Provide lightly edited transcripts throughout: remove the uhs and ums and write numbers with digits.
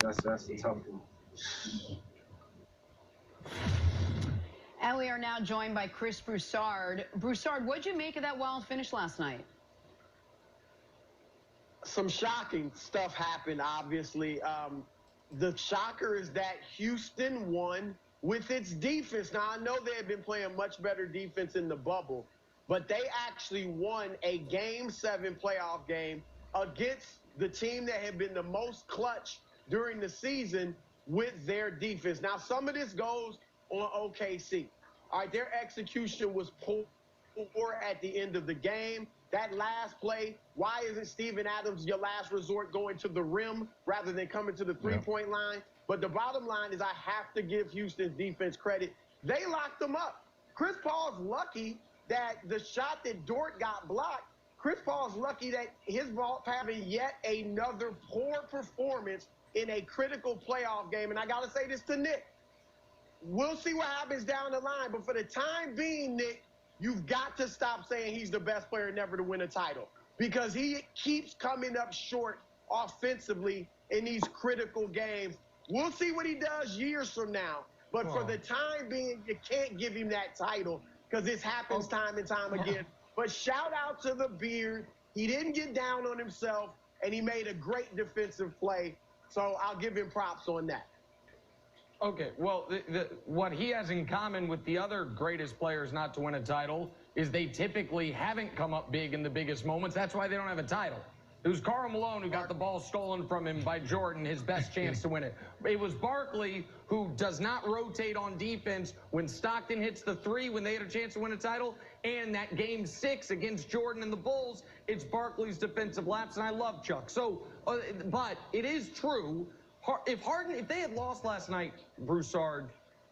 That's a tough one. And we are now joined by Chris Broussard. Broussard, what'd you make of that wild finish last night? Some shocking stuff happened, obviously. The shocker is that Houston won with its defense. Now, I know they had been playing much better defense in the bubble, but they actually won a Game 7 playoff game against the team that had been the most clutch during the season with their defense. Now, some of this goes on OKC. All right, their execution was poor at the end of the game. That last play, why isn't Steven Adams your last resort going to the rim rather than coming to the three-point line? But the bottom line is I have to give Houston's defense credit. They locked them up. Chris Paul's lucky that the shot that Dort got blocked, Chris Paul's lucky that his ball having yet another poor performance in a critical playoff game. And I got to say this to Nick. We'll see what happens down the line. But for the time being, Nick, you've got to stop saying he's the best player never to win a title because he keeps coming up short offensively in these critical games. We'll see what he does years from now. But for the time being, you can't give him that title because this happens time and time again. But shout out to the Beard. He didn't get down on himself, and he made a great defensive play. So I'll give him props on that. Okay, well, what he has in common with the other greatest players not to win a title is they typically haven't come up big in the biggest moments. That's why they don't have a title. It was Karl Malone who got the ball stolen from him by Jordan, his best chance to win it. It was Barkley who does not rotate on defense when Stockton hits the three when they had a chance to win a title. And that Game 6 against Jordan and the Bulls, it's Barkley's defensive lapse, and I love Chuck. So, but it is true. If they had lost last night, Broussard,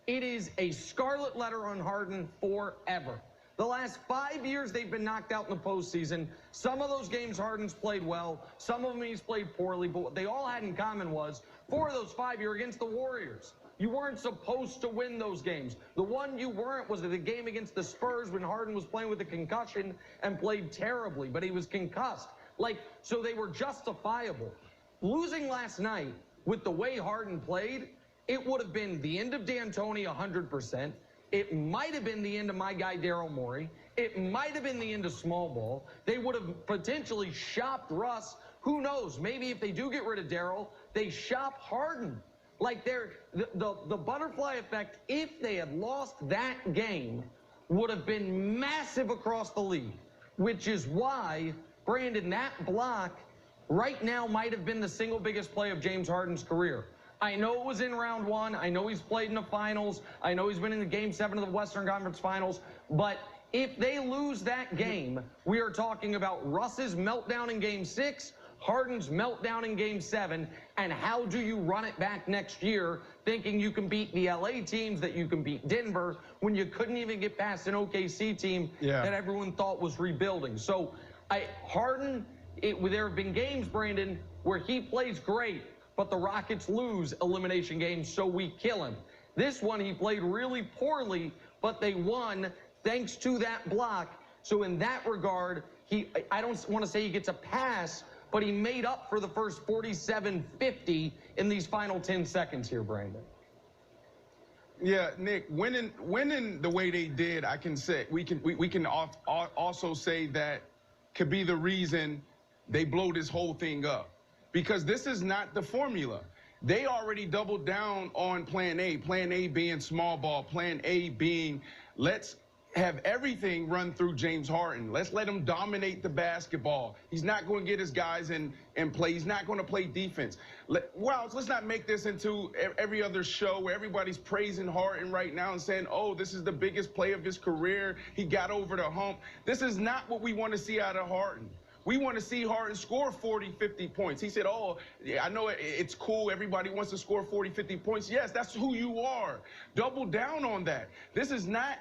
it is a scarlet letter on Harden forever. The last 5 years they've been knocked out in the postseason. Some of those games Harden's played well. Some of them he's played poorly. But what they all had in common was 4 of those 5 you're against the Warriors. You weren't supposed to win those games. The one you weren't was the game against the Spurs when Harden was playing with a concussion and played terribly, but he was concussed. So they were justifiable. Losing last night with the way Harden played, it would have been the end of D'Antoni 100%. It might have been the end of my guy Daryl Morey. It might have been the end of small ball. They would have potentially shopped Russ. Who knows? Maybe if they do get rid of Daryl, they shop Harden. The butterfly effect, if they had lost that game, would have been massive across the league, which is why, Brandon, that block right now might have been the single biggest play of James Harden's career. I know it was in round 1. I know he's played in the finals. I know he's been in the Game 7 of the Western Conference Finals. But if they lose that game, we are talking about Russ's meltdown in Game 6, Harden's meltdown in Game 7, and how do you run it back next year thinking you can beat the LA teams, that you can beat Denver, when you couldn't even get past an OKC team that everyone thought was rebuilding. So Harden, there have been games, Brandon, where he plays great, but the Rockets lose elimination games, so we kill him. This one, he played really poorly, but they won thanks to that block. So in that regard, I don't want to say he gets a pass, but he made up for the first 47-50 in these final 10 seconds here, Brandon. Yeah, Nick, winning the way they did, I can say we can also say that could be the reason they blow this whole thing up. Because this is not the formula. They already doubled down on plan A being small ball, plan A being let's have everything run through James Harden. Let's let him dominate the basketball. He's not going to get his guys in play. He's not going to play defense. Let's not make this into every other show where everybody's praising Harden right now and saying, oh, this is the biggest play of his career. He got over the hump. This is not what we want to see out of Harden. We want to see Harden score 40, 50 points. He said, oh, yeah, I know it's cool. Everybody wants to score 40, 50 points. Yes, that's who you are. Double down on that. This is not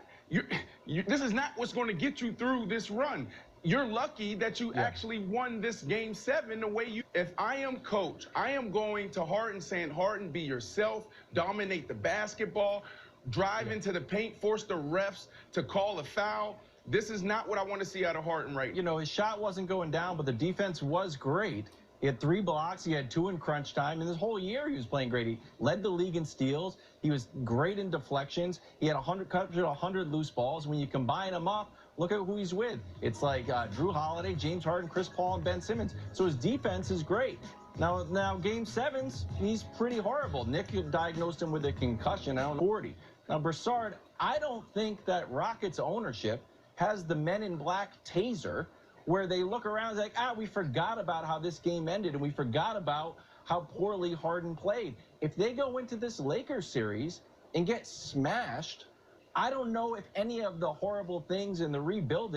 this is not what's going to get you through this run. You're lucky that you actually won this Game 7 the way you. If I am coach, I am going to Harden saying, Harden, be yourself, dominate the basketball, drive into the paint, force the refs to call a foul. This is not what I want to see out of Harden right now. You know, his shot wasn't going down, but the defense was great. He had 3 blocks. He had 2 in crunch time. And this whole year he was playing great. He led the league in steals. He was great in deflections. He had 100 loose balls. When you combine them up, look at who he's with. It's like Drew Holiday, James Harden, Chris Paul, and Ben Simmons. So his defense is great. Now Game 7s, he's pretty horrible. Nick diagnosed him with a concussion at 40. Now, Broussard, I don't think that Rockets ownership has the Men in Black taser where they look around and like, we forgot about how this game ended and we forgot about how poorly Harden played. If they go into this Lakers series and get smashed, I don't know if any of the horrible things in the rebuilding